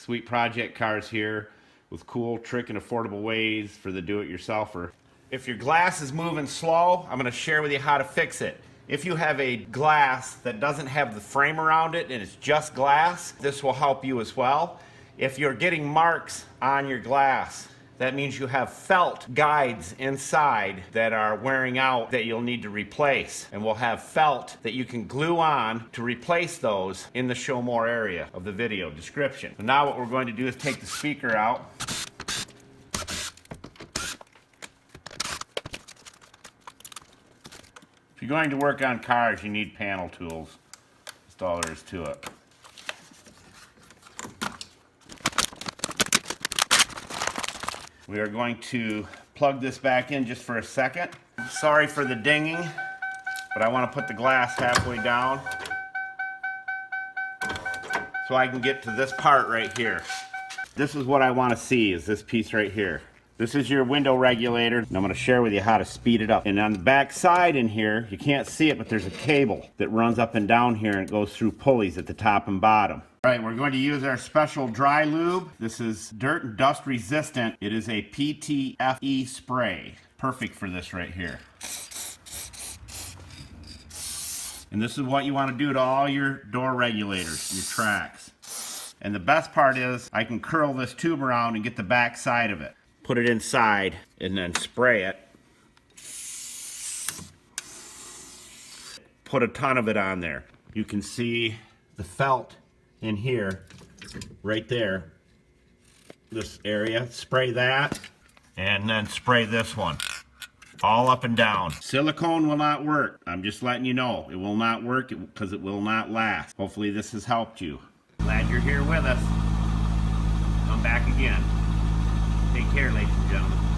Sweet project cars here with cool, trick, and affordable ways for the do-it-yourselfer. If your glass is moving slow, I'm going to share with you how to fix it. If you have a glass that doesn't have the frame around it and it's just glass, this will help you as well. If you're getting marks on your glass, that means you have felt guides inside that are wearing out that you'll need to replace. And we'll have felt that you can glue on to replace those in the show more area of the video description. So now what we're going to do is take the speaker out. If you're going to work on cars, you need panel tools. That's all there is to it. We are going to plug this back in just for a second. Sorry for the dinging, but I want to put the glass halfway down so I can get to this part right here. This is what I want to see, is this piece right here. This is your window regulator, and I'm going to share with you how to speed it up. And on the back side in here, you can't see it, but there's a cable that runs up and down here, and it goes through pulleys at the top and bottom. All right, we're going to use our special dry lube. This is dirt and dust resistant. It is a PTFE spray. Perfect for this right here. And this is what you want to do to all your door regulators, your tracks. And the best part is I can curl this tube around and get the back side of it. Put it inside and then spray it. Put a ton of it on there. You can see the felt in here, right there, this area. Spray that, and then spray this one, all up and down. Silicone will not work. I'm just letting you know, it will not work because it will not last. Hopefully this has helped you. Glad you're here with us. Come back again. Take care, ladies and gentlemen.